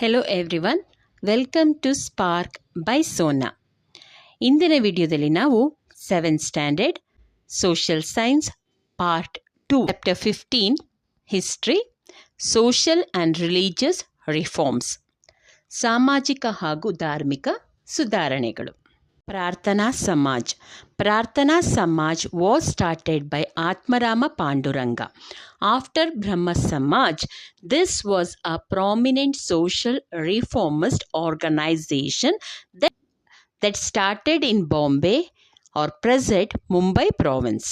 Hello everyone, welcome to spark by Sona. ಇಂದಿನ ವಿಡಿಯೋದಲ್ಲಿ ನಾವು 7th standard social science part 2 chapter 15 history, social and religious reforms, ಸಾಮಾಜಿಕ ಹಾಗೂ ಧಾರ್ಮಿಕ ಸುಧಾರಣೆಗಳು. ಪ್ರಾರ್ಥನಾ ಸಮಾಜ್. ಪ್ರಾರ್ಥನಾ Samaj was started by Atmarama Panduranga. After Brahma Samaj, this was a prominent social reformist organization that started in Bombay or present Mumbai province.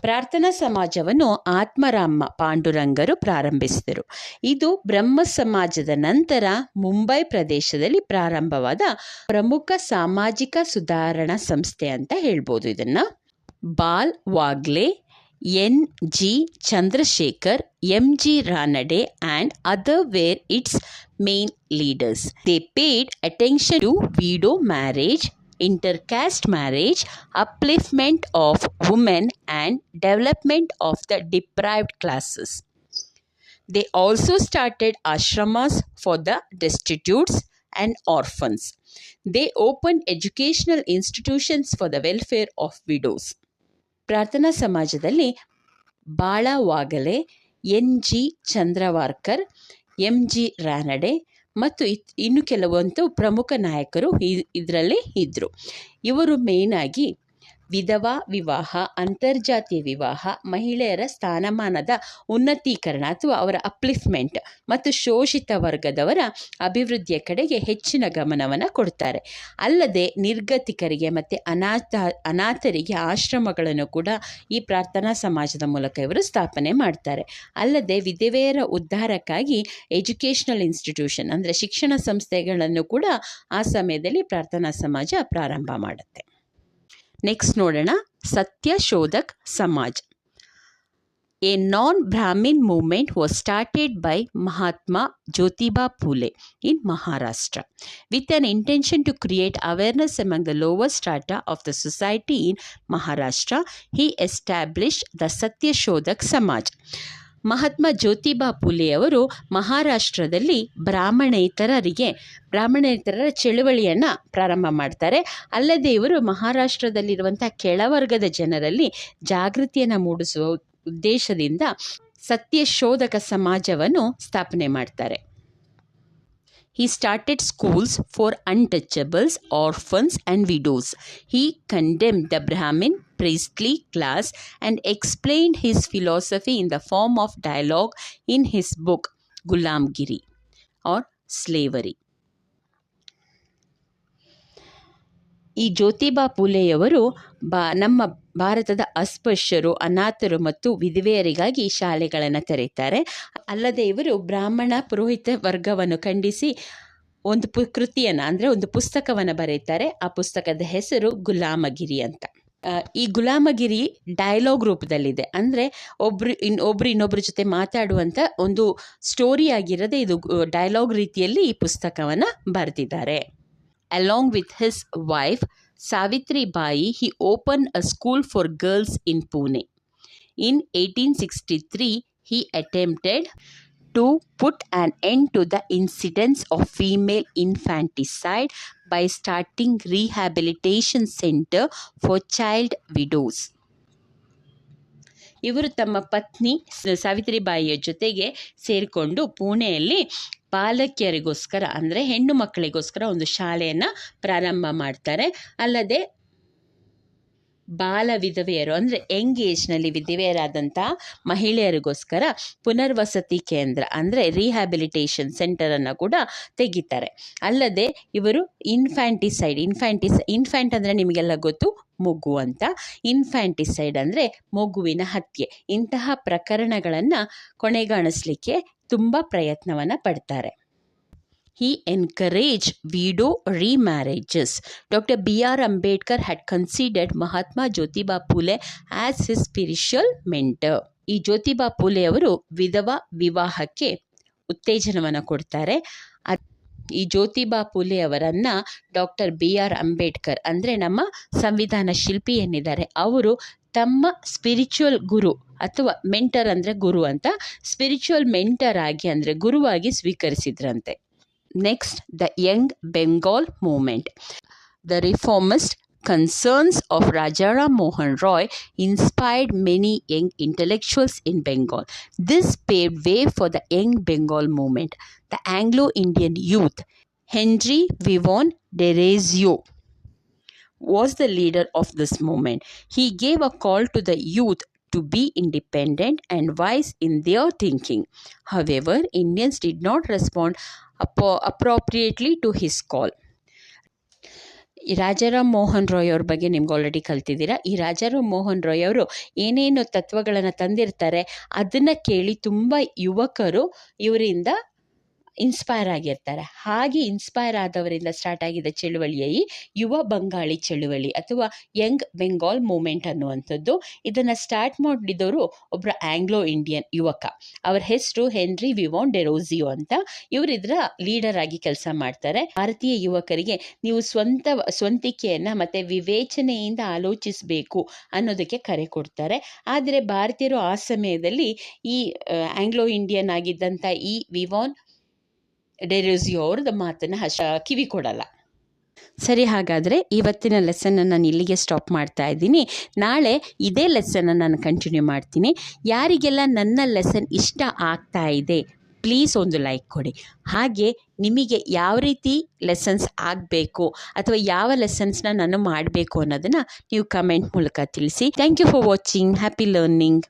ಪ್ರಾರ್ಥನಾ ಸಮಾಜವನ್ನು ಆತ್ಮರಾಮ ಪಾಂಡುರಂಗರು ಪ್ರಾರಂಭಿಸಿದರು. ಇದು ಬ್ರಹ್ಮ ಸಮಾಜದ ನಂತರ ಮುಂಬೈ ಪ್ರದೇಶದಲ್ಲಿ ಪ್ರಾರಂಭವಾದ ಪ್ರಮುಖ ಸಾಮಾಜಿಕ ಸುಧಾರಣಾ ಸಂಸ್ಥೆ ಅಂತ ಹೇಳ್ಬೋದು. ಇದನ್ನು Bal Wagle, N.G. Chandrashekhar, M.G. Ranade and other were its main leaders. They paid attention to widow marriage, intercaste marriage, upliftment of women and development of the deprived classes. They also started ashramas for the destitutes and orphans. They opened educational institutions for the welfare of widows. ಪ್ರಾರ್ಥನಾ ಸಮಾಜದಲ್ಲಿ ಬಾಳವಾಗಲೆ, N.G. ಚಂದ್ರವಾರ್ಕರ್, M.G. Ranade ಮತ್ತು ಇನ್ನು ಕೆಲವೊಂದು ಪ್ರಮುಖ ನಾಯಕರು ಇದರಲ್ಲಿ ಇದ್ದರು. ಇವರು ಮೇಯ್ನಾಗಿ ವಿಧವಾ ವಿವಾಹ, ಅಂತರ್ಜಾತೀಯ ವಿವಾಹ, ಮಹಿಳೆಯರ ಸ್ಥಾನಮಾನದ ಉನ್ನತೀಕರಣ ಅಥವಾ ಅವರ ಅಪ್ಲಿಫ್ಮೆಂಟ್ ಮತ್ತು ಶೋಷಿತ ವರ್ಗದವರ ಅಭಿವೃದ್ಧಿಯ ಕಡೆಗೆ ಹೆಚ್ಚಿನ ಗಮನವನ್ನು ಕೊಡ್ತಾರೆ. ಅಲ್ಲದೆ ನಿರ್ಗತಿಕರಿಗೆ ಮತ್ತು ಅನಾಥರಿಗೆ ಆಶ್ರಮಗಳನ್ನು ಕೂಡ ಈ ಪ್ರಾರ್ಥನಾ ಸಮಾಜದ ಮೂಲಕ ಇವರು ಸ್ಥಾಪನೆ ಮಾಡ್ತಾರೆ. ಅಲ್ಲದೆ ವಿಧವೆಯರ ಉದ್ಧಾರಕ್ಕಾಗಿ ಎಜುಕೇಷನಲ್ ಇನ್ಸ್ಟಿಟ್ಯೂಷನ್ ಅಂದರೆ ಶಿಕ್ಷಣ ಸಂಸ್ಥೆಗಳನ್ನು ಕೂಡ ಆ ಸಮಯದಲ್ಲಿ ಪ್ರಾರ್ಥನಾ ಸಮಾಜ ಪ್ರಾರಂಭ ಮಾಡುತ್ತೆ. ನೆಕ್ಸ್ಟ್ ನೋಡೋಣ, ಸತ್ಯಶೋಧಕ್ Samaj. A non-Brahmin movement was started by Mahatma Jyotiba Phule in Maharashtra with an intention to create awareness among the lower strata of the society in Maharashtra. He established the Satyashodhak Samaj. Mahatma Jyotiba ಫುಲೆಯವರು ಮಹಾರಾಷ್ಟ್ರದಲ್ಲಿ ಬ್ರಾಹ್ಮಣೇತರರ ಚಳುವಳಿಯನ್ನು ಪ್ರಾರಂಭ ಮಾಡ್ತಾರೆ. ಅಲ್ಲದೆ ಇವರು ಮಹಾರಾಷ್ಟ್ರದಲ್ಲಿರುವಂಥ ಕೆಳವರ್ಗದ ಜನರಲ್ಲಿ ಜಾಗೃತಿಯನ್ನು ಮೂಡಿಸುವ ಉದ್ದೇಶದಿಂದ ಸತ್ಯಶೋಧಕ ಸಮಾಜವನ್ನು ಸ್ಥಾಪನೆ ಮಾಡ್ತಾರೆ. He started schools for untouchables, orphans and widows. He condemned the Brahmin priestly class and explained his philosophy in the form of dialogue in his book Gulamgiri or Slavery. ಈ ಜ್ಯೋತಿಬಾ ಫುಲೆಯವರು ನಮ್ಮ ಭಾರತದ ಅಸ್ಪೃಶ್ಯರು, ಅನಾಥರು ಮತ್ತು ವಿಧವೆಯರಿಗಾಗಿ ಶಾಲೆಗಳನ್ನು ತೆರೀತಾರೆ. ಅಲ್ಲದೆ ಇವರು ಬ್ರಾಹ್ಮಣ ಪುರೋಹಿತ ವರ್ಗವನ್ನು ಖಂಡಿಸಿ ಒಂದು ಕೃತಿಯನ್ನು ಅಂದರೆ ಒಂದು ಪುಸ್ತಕವನ್ನು ಬರೀತಾರೆ. ಆ ಪುಸ್ತಕದ ಹೆಸರು ಗುಲಾಮಗಿರಿ ಅಂತ. ಈ ಗುಲಾಮಗಿರಿ ಡೈಲಾಗ್ ರೂಪದಲ್ಲಿದೆ, ಅಂದರೆ ಒಬ್ಬರು ಇನ್ನೊಬ್ಬರ ಜೊತೆ ಮಾತಾಡುವಂಥ ಒಂದು ಸ್ಟೋರಿ ಆಗಿರದೆ ಇದು ಡೈಲಾಗ್ ರೀತಿಯಲ್ಲಿ ಈ ಪುಸ್ತಕವನ್ನು ಬರೆದಿದ್ದಾರೆ. Along with his wife Savitri Bai, he opened a school for girls in Pune. In 1863, he attempted to put an end to the incidence of female infanticide by starting rehabilitation center for child widows. ಇವರು ತಮ್ಮ ಪತ್ನಿ ಸಾವಿತ್ರಿಬಾಯಿಯ ಜೊತೆಗೆ ಸೇರಿಕೊಂಡು ಪುಣೆಯಲ್ಲಿ ಬಾಲಕಿಯರಿಗೋಸ್ಕರ ಅಂದರೆ ಹೆಣ್ಣು ಮಕ್ಕಳಿಗೋಸ್ಕರ ಒಂದು ಶಾಲೆಯನ್ನು ಪ್ರಾರಂಭ ಮಾಡ್ತಾರೆ. ಅಲ್ಲದೆ ಬಾಲ ವಿಧವೆಯರು ಅಂದರೆ ಯಂಗ್ ಏಜ್ನಲ್ಲಿ ವಿಧವೆಯರಾದಂಥ ಮಹಿಳೆಯರಿಗೋಸ್ಕರ ಪುನರ್ವಸತಿ ಕೇಂದ್ರ ಅಂದರೆ ರಿಹ್ಯಾಬಿಲಿಟೇಷನ್ ಸೆಂಟರನ್ನು ಕೂಡ ತೆಗಿತಾರೆ. ಅಲ್ಲದೆ ಇವರು ಇನ್ಫ್ಯಾಂಟ್ ಅಂದರೆ ನಿಮಗೆಲ್ಲ ಗೊತ್ತು, ಮಗು ಅಂತ. ಇನ್ಫ್ಯಾಂಟಿಸೈಡ್ ಅಂದರೆ ಮಗುವಿನ ಹತ್ಯೆ. ಇಂತಹ ಪ್ರಕರಣಗಳನ್ನು ಕೊನೆಗಾಣಿಸಲಿಕ್ಕೆ ತುಂಬ ಪ್ರಯತ್ನವನ್ನು ಪಡ್ತಾರೆ. He encouraged widow remarriages. Dr. B.R. Ambedkar had considered Mahatma Jyotiba Phule as his spiritual mentor. ಈ ಜ್ಯೋತಿಬಾ ಫುಲೆಯವರು ವಿಧವಾ ವಿವಾಹಕ್ಕೆ ಉತ್ತೇಜನವನ್ನು ಕೊಡ್ತಾರೆ. ಈ ಜ್ಯೋತಿಬಾ ಫುಲೆಯವರನ್ನು ಡಾಕ್ಟರ್ B.R. ಅಂಬೇಡ್ಕರ್ ಅಂದರೆ ನಮ್ಮ ಸಂವಿಧಾನ ಶಿಲ್ಪಿ ಏನಿದ್ದಾರೆ ಅವರು ತಮ್ಮ ಸ್ಪಿರಿಚುವಲ್ ಗುರು ಅಥವಾ ಮೆಂಟರ್ ಅಂದರೆ ಗುರು ಅಂತ, ಸ್ಪಿರಿಚುವಲ್ ಮೆಂಟರ್ ಆಗಿ ಅಂದರೆ ಗುರುವಾಗಿ ಸ್ವೀಕರಿಸಿದ್ರಂತೆ. Next, the young Bengal movement. The reformist concerns of Rajaram Mohan Roy inspired many young intellectuals in Bengal. This paved way for the young Bengal movement. The Anglo-Indian youth, Henry Vivon D'Erezio, was the leader of this movement. He gave a call to the youth to be independent and wise in their thinking. However, Indians did not respond appropriately to his call. ಈ ರಾಜಾರಾಮ್ ಮೋಹನ್ ರಾಯ್ ಅವ್ರ ಬಗ್ಗೆ ನಿಮ್ಗೆ already ಕಲ್ತಿದ್ದೀರಾ. ಈ ರಾಜಾರಾಮ್ ಮೋಹನ್ ರಾಯ್ ಅವರು ಏನೇನು ತತ್ವಗಳನ್ನು ತಂದಿರ್ತಾರೆ ಅದನ್ನು ಕೇಳಿ ತುಂಬ ಯುವಕರು ಇವರಿಂದ ಇನ್ಸ್ಪೈರ್ ಆಗಿರ್ತಾರೆ. ಹಾಗೆ ಇನ್ಸ್ಪೈರ್ ಆದವರಿಂದ ಸ್ಟಾರ್ಟ್ ಆಗಿದ್ದ ಚಳುವಳಿಯೇ ಈ ಯುವ ಬಂಗಾಳಿ ಚಳುವಳಿ ಅಥವಾ ಯಂಗ್ ಬೆಂಗಾಲ್ ಮೂವ್ಮೆಂಟ್ ಅನ್ನುವಂಥದ್ದು. ಇದನ್ನು ಸ್ಟಾರ್ಟ್ ಮಾಡಿದವರು ಒಬ್ಬರ ಆಂಗ್ಲೋ ಇಂಡಿಯನ್ ಯುವಕ. ಅವರ ಹೆಸರು ಹೆನ್ರಿ ವಿವಾನ್ ಡೆರೋಜಿಯೋ ಅಂತ. ಇವರು ಇದರ ಲೀಡರ್ ಆಗಿ ಕೆಲಸ ಮಾಡ್ತಾರೆ. ಭಾರತೀಯ ಯುವಕರಿಗೆ ನೀವು ಸ್ವಂತಿಕೆಯನ್ನು ಮತ್ತು ವಿವೇಚನೆಯಿಂದ ಆಲೋಚಿಸಬೇಕು ಅನ್ನೋದಕ್ಕೆ ಕರೆ ಕೊಡ್ತಾರೆ. ಆದರೆ ಭಾರತೀಯರು ಆ ಸಮಯದಲ್ಲಿ ಈ ಆಂಗ್ಲೋ ಇಂಡಿಯನ್ ಆಗಿದ್ದಂಥ ಈ ವಿವಾನ್ ಡೆರೋಜಿಯೋ ಅವ್ರದ್ದು ಮಾತನ್ನು ಕಿವಿ ಕೊಡಲ್ಲ. ಸರಿ, ಹಾಗಾದರೆ ಇವತ್ತಿನ ಲೆಸನ್ನ ನಾನು ಇಲ್ಲಿಗೆ ಸ್ಟಾಪ್ ಮಾಡ್ತಾ ಇದ್ದೀನಿ. ನಾಳೆ ಇದೇ ಲೆಸನ್ನ ನಾನು ಕಂಟಿನ್ಯೂ ಮಾಡ್ತೀನಿ. ಯಾರಿಗೆಲ್ಲ ನನ್ನ ಲೆಸನ್ ಇಷ್ಟ ಆಗ್ತಾ ಇದೆ ಪ್ಲೀಸ್ ಒಂದು ಲೈಕ್ ಕೊಡಿ. ಹಾಗೆ ನಿಮಗೆ ಯಾವ ರೀತಿ ಲೆಸನ್ಸ್ ಆಗಬೇಕು ಅಥವಾ ಯಾವ ಲೆಸನ್ಸ್ನ ನಾನು ಮಾಡಬೇಕು ಅನ್ನೋದನ್ನು ನೀವು ಕಮೆಂಟ್ ಮೂಲಕ ತಿಳಿಸಿ. Thank you for watching. Happy learning.